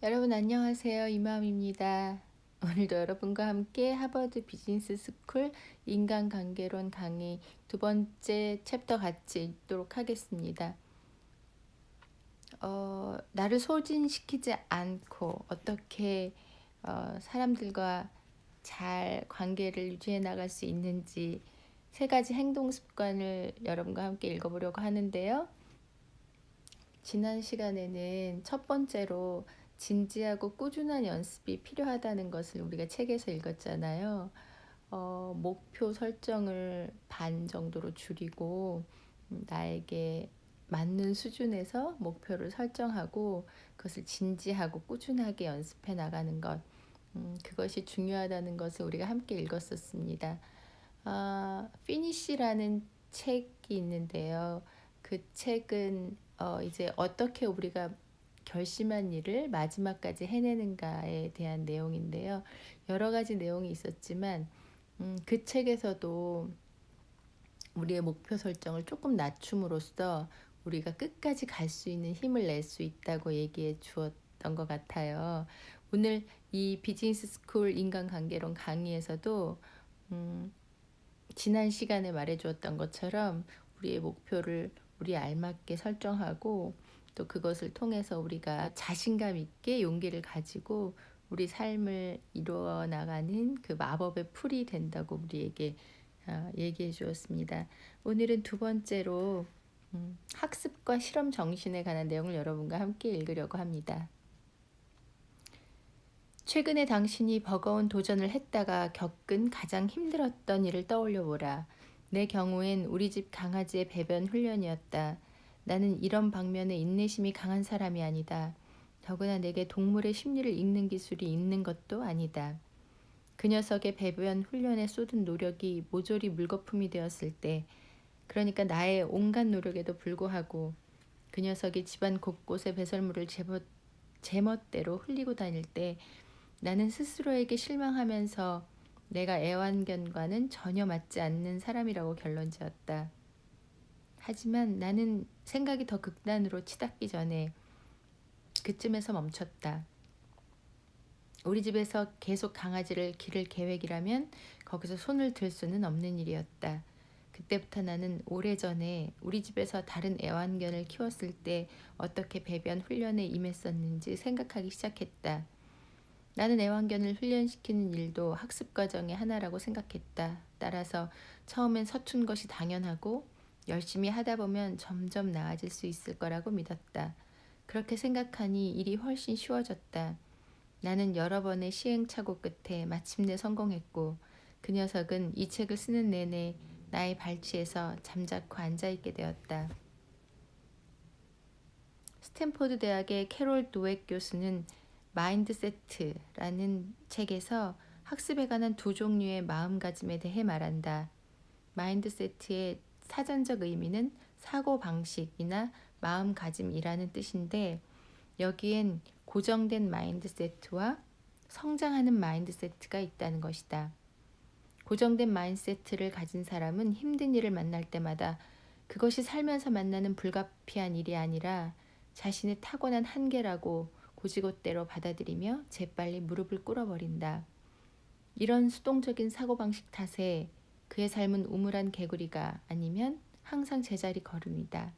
여러분 안녕하세요. 이마음입니다. 오늘도 여러분과 함께 하버드 비즈니스 스쿨 인간관계론 강의 두 번째 챕터 같이 읽도록 하겠습니다. 나를 소진시키지 않고 어떻게 사람들과 잘 관계를 유지해 나갈 수 있는지 세 가지 행동 습관을 여러분과 함께 읽어보려고 하는데요. 지난 시간에는 첫 번째로 진지하고 꾸준한 연습이 필요하다는 것을 우리가 책에서 읽었잖아요. 목표 설정을 반 정도로 줄이고 나에게 맞는 수준에서 목표를 설정하고 그것을 진지하고 꾸준하게 연습해 나가는 것, 그것이 중요하다는 것을 우리가 함께 읽었었습니다. 피니시라는 책이 있는데요. 그 책은 이제 어떻게 우리가 결심한 일을 마지막까지 해내는가에 대한 내용인데요. 여러 가지 내용이 있었지만 그 책에서도 우리의 목표 설정을 조금 낮춤으로써 우리가 끝까지 갈 수 있는 힘을 낼 수 있다고 얘기해 주었던 것 같아요. 오늘 이 비즈니스 스쿨 인간관계론 강의에서도 지난 시간에 말해 주었던 것처럼 우리의 목표를 우리에 알맞게 설정하고 또 그것을 통해서 우리가 자신감 있게 용기를 가지고 우리 삶을 이루어 나가는 그 마법의 풀이 된다고 우리에게 얘기해 주었습니다. 오늘은 두 번째로 학습과 실험 정신에 관한 내용을 여러분과 함께 읽으려고 합니다. 최근에 당신이 버거운 도전을 했다가 겪은 가장 힘들었던 일을 떠올려 보라. 내 경우엔 우리 집 강아지의 배변 훈련이었다. 나는 이런 방면에 인내심이 강한 사람이 아니다. 더구나 내게 동물의 심리를 읽는 기술이 있는 것도 아니다. 그 녀석의 배변 훈련에 쏟은 노력이 모조리 물거품이 되었을 때, 그러니까 나의 온갖 노력에도 불구하고 그 녀석이 집안 곳곳에 배설물을 제멋대로 흘리고 다닐 때 나는 스스로에게 실망하면서 내가 애완견과는 전혀 맞지 않는 사람이라고 결론지었다. 하지만 나는 생각이 더 극단으로 치닫기 전에 그쯤에서 멈췄다. 우리 집에서 계속 강아지를 기를 계획이라면 거기서 손을 들 수는 없는 일이었다. 그때부터 나는 오래전에 우리 집에서 다른 애완견을 키웠을 때 어떻게 배변 훈련에 임했었는지 생각하기 시작했다. 나는 애완견을 훈련시키는 일도 학습 과정의 하나라고 생각했다. 따라서 처음엔 서툰 것이 당연하고 열심히 하다 보면 점점 나아질 수 있을 거라고 믿었다. 그렇게 생각하니 일이 훨씬 쉬워졌다. 나는 여러 번의 시행착오 끝에 마침내 성공했고 그 녀석은 이 책을 쓰는 내내 나의 발치에서 잠자코 앉아있게 되었다. 스탠포드 대학의 캐롤 도웩 교수는 마인드세트라는 책에서 학습에 관한 두 종류의 마음가짐에 대해 말한다. 마인드세트의 사전적 의미는 사고방식이나 마음가짐이라는 뜻인데 여기엔 고정된 마인드세트와 성장하는 마인드세트가 있다는 것이다. 고정된 마인드세트를 가진 사람은 힘든 일을 만날 때마다 그것이 살면서 만나는 불가피한 일이 아니라 자신의 타고난 한계라고 고지고대로 받아들이며 재빨리 무릎을 꿇어버린다. 이런 수동적인 사고방식 탓에 그의 삶은 우물한 개구리가 아니면 항상 제자리 걸음이다.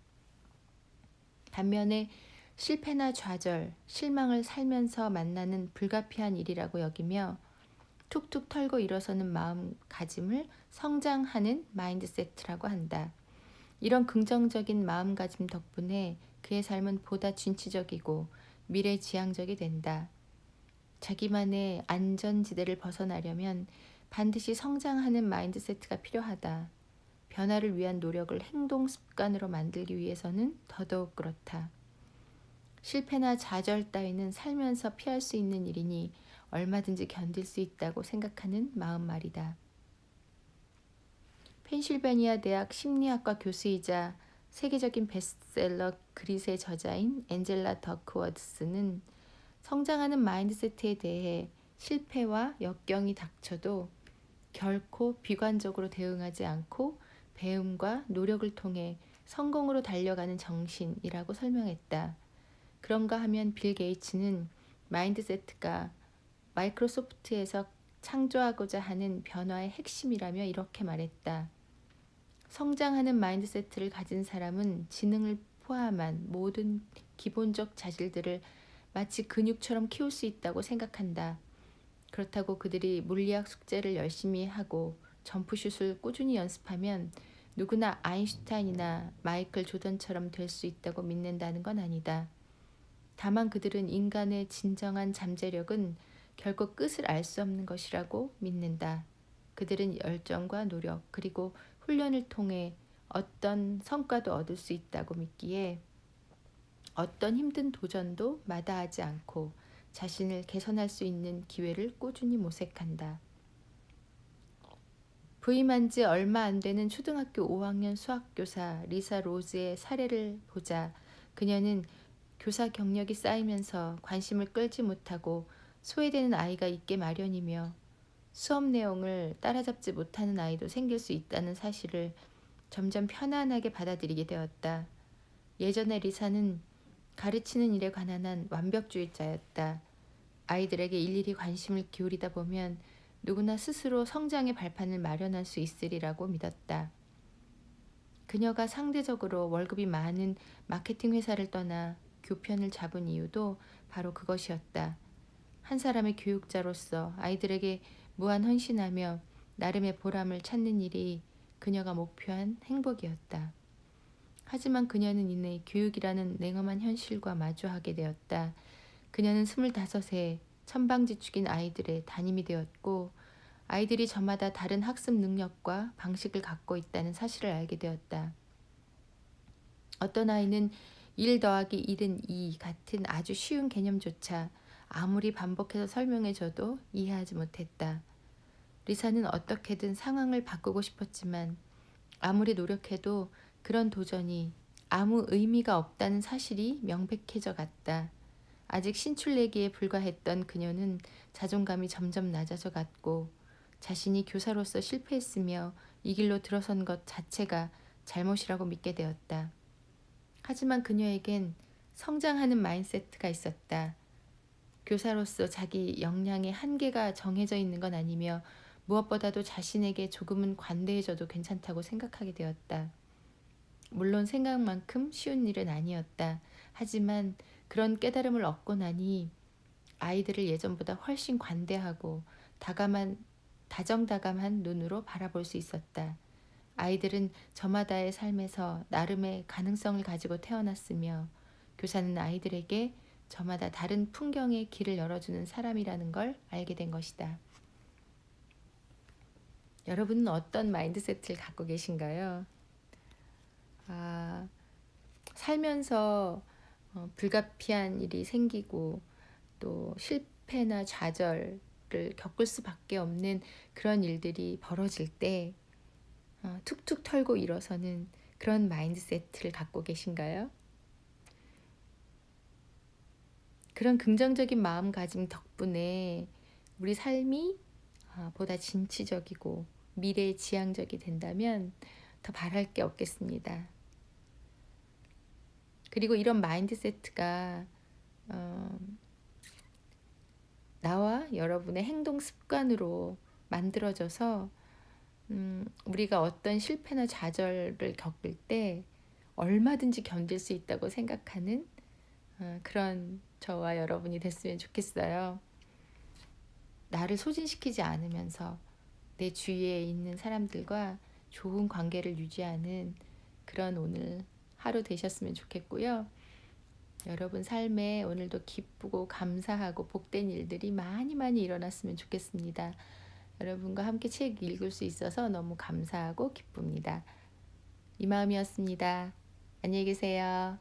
반면에 실패나 좌절, 실망을 살면서 만나는 불가피한 일이라고 여기며 툭툭 털고 일어서는 마음가짐을 성장하는 마인드세트라고 한다. 이런 긍정적인 마음가짐 덕분에 그의 삶은 보다 진취적이고 미래지향적이 된다. 자기만의 안전지대를 벗어나려면 반드시 성장하는 마인드세트가 필요하다. 변화를 위한 노력을 행동 습관으로 만들기 위해서는 더더욱 그렇다. 실패나 좌절 따위는 살면서 피할 수 있는 일이니 얼마든지 견딜 수 있다고 생각하는 마음 말이다. 펜실베니아 대학 심리학과 교수이자 세계적인 베스트셀러 그릿의 저자인 앤젤라 더크워드스는 성장하는 마인드세트에 대해 실패와 역경이 닥쳐도 결코 비관적으로 대응하지 않고 배움과 노력을 통해 성공으로 달려가는 정신이라고 설명했다. 그런가 하면 빌 게이츠는 마인드세트가 마이크로소프트에서 창조하고자 하는 변화의 핵심이라며 이렇게 말했다. 성장하는 마인드세트를 가진 사람은 지능을 포함한 모든 기본적 자질들을 마치 근육처럼 키울 수 있다고 생각한다. 그렇다고 그들이 물리학 숙제를 열심히 하고 점프슛을 꾸준히 연습하면 누구나 아인슈타인이나 마이클 조던처럼 될 수 있다고 믿는다는 건 아니다. 다만 그들은 인간의 진정한 잠재력은 결코 끝을 알 수 없는 것이라고 믿는다. 그들은 열정과 노력 그리고 훈련을 통해 어떤 성과도 얻을 수 있다고 믿기에 어떤 힘든 도전도 마다하지 않고 자신을 개선할 수 있는 기회를 꾸준히 모색한다. 부임한 지 얼마 안 되는 초등학교 5학년 수학교사 리사 로즈의 사례를 보자 그녀는 교사 경력이 쌓이면서 관심을 끌지 못하고 소외되는 아이가 있게 마련이며 수업 내용을 따라잡지 못하는 아이도 생길 수 있다는 사실을 점점 편안하게 받아들이게 되었다. 예전에 리사는 가르치는 일에 관한 한 완벽주의자였다. 아이들에게 일일이 관심을 기울이다 보면 누구나 스스로 성장의 발판을 마련할 수 있으리라고 믿었다. 그녀가 상대적으로 월급이 많은 마케팅 회사를 떠나 교편을 잡은 이유도 바로 그것이었다. 한 사람의 교육자로서 아이들에게 무한 헌신하며 나름의 보람을 찾는 일이 그녀가 목표한 행복이었다. 하지만 그녀는 이내 교육이라는 냉엄한 현실과 마주하게 되었다. 그녀는 25세 천방지축인 아이들의 담임이 되었고 아이들이 저마다 다른 학습 능력과 방식을 갖고 있다는 사실을 알게 되었다. 어떤 아이는 1 더하기 1은 2 같은 아주 쉬운 개념조차 아무리 반복해서 설명해줘도 이해하지 못했다. 리사는 어떻게든 상황을 바꾸고 싶었지만 아무리 노력해도 그런 도전이 아무 의미가 없다는 사실이 명백해져 갔다. 아직 신출내기에 불과했던 그녀는 자존감이 점점 낮아져 갔고 자신이 교사로서 실패했으며 이 길로 들어선 것 자체가 잘못이라고 믿게 되었다. 하지만 그녀에겐 성장하는 마인드세트가 있었다. 교사로서 자기 역량의 한계가 정해져 있는 건 아니며 무엇보다도 자신에게 조금은 관대해져도 괜찮다고 생각하게 되었다. 물론 생각만큼 쉬운 일은 아니었다. 하지만 그런 깨달음을 얻고 나니 아이들을 예전보다 훨씬 관대하고 다정다감한 눈으로 바라볼 수 있었다. 아이들은 저마다의 삶에서 나름의 가능성을 가지고 태어났으며 교사는 아이들에게 저마다 다른 풍경의 길을 열어주는 사람이라는 걸 알게 된 것이다. 여러분은 어떤 마인드세트를 갖고 계신가요? 살면서 불가피한 일이 생기고 또 실패나 좌절을 겪을 수밖에 없는 그런 일들이 벌어질 때 툭툭 털고 일어서는 그런 마인드세트를 갖고 계신가요? 그런 긍정적인 마음가짐 덕분에 우리 삶이 보다 진취적이고 미래에 지향적이 된다면 더 바랄 게 없겠습니다. 그리고 이런 마인드세트가 나와 여러분의 행동 습관으로 만들어져서 우리가 어떤 실패나 좌절을 겪을 때 얼마든지 견딜 수 있다고 생각하는 그런 저와 여러분이 됐으면 좋겠어요. 나를 소진시키지 않으면서 내 주위에 있는 사람들과 좋은 관계를 유지하는 그런 오늘 하루 되셨으면 좋겠고요. 여러분 삶에 오늘도 기쁘고 감사하고 복된 일들이 많이 일어났으면 좋겠습니다. 여러분과 함께 책 읽을 수 있어서 너무 감사하고 기쁩니다. 이 마음이었습니다. 안녕히 계세요.